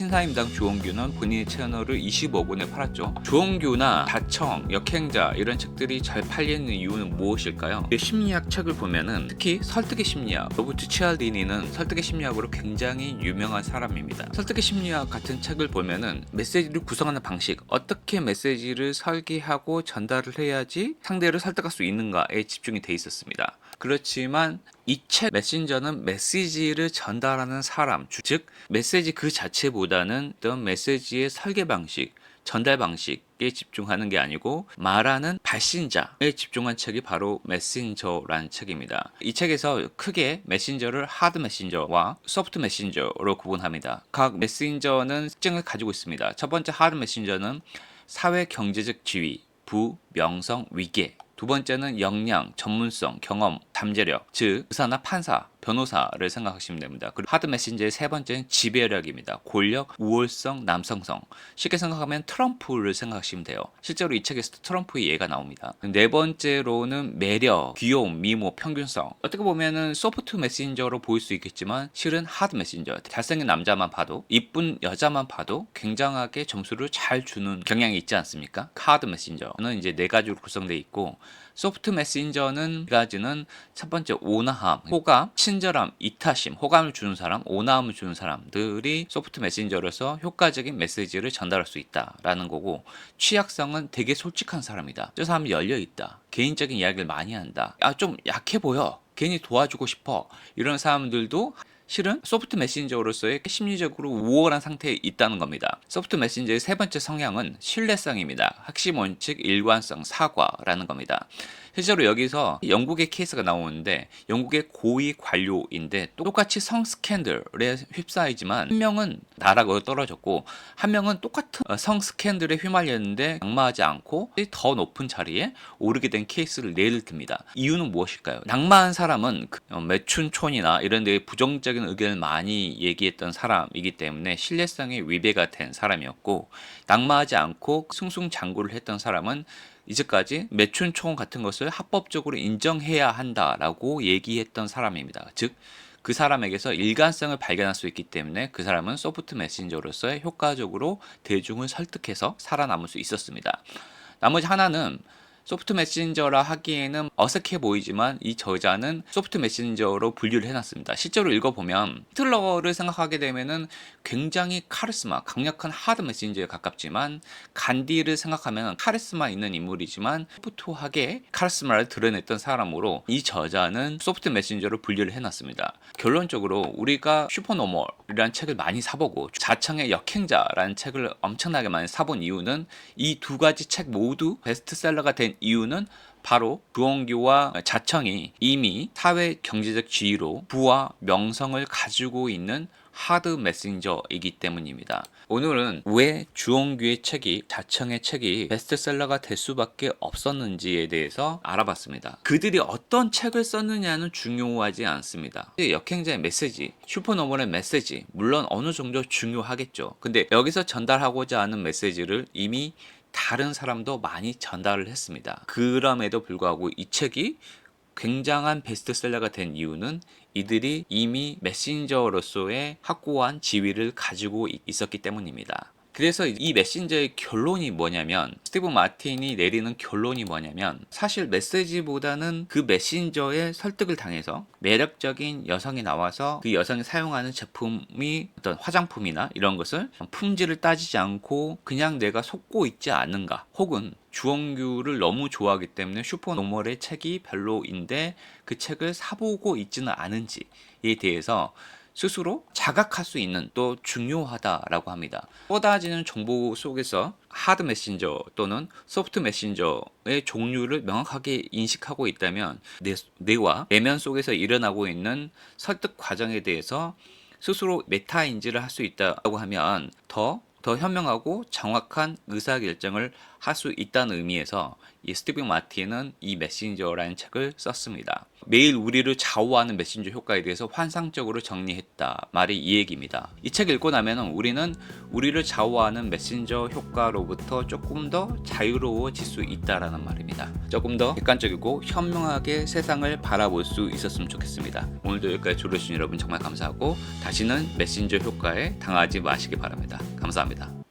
신사임당 주홍규는 본인의 채널을 25분에 팔았죠. 주홍규나 자청, 역행자 이런 책들이 잘 팔리는 이유는 무엇일까요? 심리학 책을 보면은 특히 설득의 심리학, 로버트 치알디니는 설득의 심리학으로 굉장히 유명한 사람입니다. 설득의 심리학 같은 책을 보면은 메시지를 구성하는 방식, 어떻게 메시지를 설계하고 전달을 해야지 상대를 설득할 수 있는가에 집중이 돼 있었습니다. 그렇지만 이 책 메신저는 메시지를 전달하는 사람, 즉 메시지 그 자체보다는 어떤 메시지의 설계 방식, 전달 방식에 집중하는 게 아니고 말하는 발신자에 집중한 책이 바로 메신저라는 책입니다. 이 책에서 크게 메신저를 하드 메신저와 소프트 메신저로 구분합니다. 각 메신저는 특징을 가지고 있습니다. 첫 번째 하드 메신저는 사회 경제적 지위, 부, 명성, 위계. 두 번째는 역량, 전문성, 경험, 잠재력, 즉 의사나 판사, 변호사를 생각하시면 됩니다. 그리고 하드 메신저의 세 번째는 지배력입니다. 권력, 우월성, 남성성. 쉽게 생각하면 트럼프를 생각하시면 돼요. 실제로 이 책에서 트럼프의 예가 나옵니다. 네 번째로는 매력, 귀여움, 미모, 평균성. 어떻게 보면은 소프트 메신저로 보일 수 있겠지만 실은 하드 메신저. 잘생긴 남자만 봐도, 이쁜 여자만 봐도 굉장하게 점수를 잘 주는 경향이 있지 않습니까? 하드 메신저는 이제 네 가지로 구성되어 있고, 소프트 메신저는 두 가지는 첫 번째 온화함, 호감, 친절함, 이타심, 호감을 주는 사람, 온화함을 주는 사람들이 소프트 메신저로서 효과적인 메시지를 전달할 수 있다라는 거고, 취약성은 되게 솔직한 사람이다. 저 사람이 열려 있다. 개인적인 이야기를 많이 한다. 좀 약해 보여. 괜히 도와주고 싶어. 이런 사람들도 실은 소프트 메신저로서의 심리적으로 우월한 상태에 있다는 겁니다. 소프트 메신저의 세 번째 성향은 신뢰성입니다. 핵심 원칙, 일관성, 사과라는 겁니다. 실제로 여기서 영국의 케이스가 나오는데, 영국의 고위 관료인데 똑같이 성 스캔들에 휩싸이지만 한 명은 나락으로 떨어졌고 한 명은 똑같은 성 스캔들에 휘말렸는데 낙마하지 않고 더 높은 자리에 오르게 된 케이스를 예를 듭니다. 이유는 무엇일까요? 낙마한 사람은 매춘촌이나 이런 데 부정적인 의견을 많이 얘기했던 사람이기 때문에 신뢰성에 위배가 된 사람이었고, 낙마하지 않고 승승장구를 했던 사람은 이제까지 매춘총 같은 것을 합법적으로 인정해야 한다라고 얘기했던 사람입니다. 즉, 그 사람에게서 일관성을 발견할 수 있기 때문에 그 사람은 소프트 메신저로서 효과적으로 대중을 설득해서 살아남을 수 있었습니다. 나머지 하나는 소프트 메신저라 하기에는 어색해 보이지만 이 저자는 소프트 메신저로 분류를 해놨습니다. 실제로 읽어보면 히틀러를 생각하게 되면은 굉장히 카리스마, 강력한 하드 메신저에 가깝지만, 간디를 생각하면 카리스마 있는 인물이지만 소프트하게 카리스마를 드러냈던 사람으로 이 저자는 소프트 메신저로 분류를 해놨습니다. 결론적으로 우리가 슈퍼노멀이라는 책을 많이 사보고 자청의 역행자라는 책을 엄청나게 많이 사본 이유는 이 두 가지 책 모두 베스트셀러가 된 이유는 바로 주홍규와 자청이 이미 사회 경제적 지위로 부와 명성을 가지고 있는 하드 메신저이기 때문입니다. 오늘은 왜 주홍규의 책이, 자청의 책이 베스트셀러가 될 수밖에 없었는지에 대해서 알아봤습니다. 그들이 어떤 책을 썼느냐는 중요하지 않습니다. 역행자의 메시지, 슈퍼노멀의 메시지, 물론 어느 정도 중요하겠죠. 근데 여기서 전달하고자 하는 메시지를 이미 다른 사람도 많이 전달을 했습니다. 그럼에도 불구하고 이 책이 굉장한 베스트셀러가 된 이유는 이들이 이미 메신저로서의 확고한 지위를 가지고 있었기 때문입니다. 그래서 이 메신저의 결론이 뭐냐면, 스티브 마틴이 내리는 결론이 뭐냐면, 사실 메시지보다는 그 메신저의 설득을 당해서 매력적인 여성이 나와서 그 여성이 사용하는 제품이 어떤 화장품이나 이런 것을 품질을 따지지 않고 그냥 내가 속고 있지 않은가, 혹은 주홍규를 너무 좋아하기 때문에 슈퍼노멀의 책이 별로인데 그 책을 사보고 있지는 않은지에 대해서 스스로 자각할 수 있는, 또 중요하다라고 합니다. 쏟아지는 정보 속에서 하드 메신저 또는 소프트 메신저의 종류를 명확하게 인식하고 있다면 뇌와 내면 속에서 일어나고 있는 설득 과정에 대해서 스스로 메타인지를 할 수 있다고 하면 더 현명하고 정확한 의사결정을 할 수 있다는 의미에서 이 스티븐 마틴은 이 메신저라는 책을 썼습니다. 매일 우리를 좌우하는 메신저 효과에 대해서 환상적으로 정리했다 말이 이 얘기입니다. 이 책 읽고 나면 우리는 우리를 좌우하는 메신저 효과로부터 조금 더 자유로워질 수 있다라는 말입니다. 조금 더 객관적이고 현명하게 세상을 바라볼 수 있었으면 좋겠습니다. 오늘도 여기까지 들어주신 여러분 정말 감사하고 다시는 메신저 효과에 당하지 마시기 바랍니다. 감사합니다.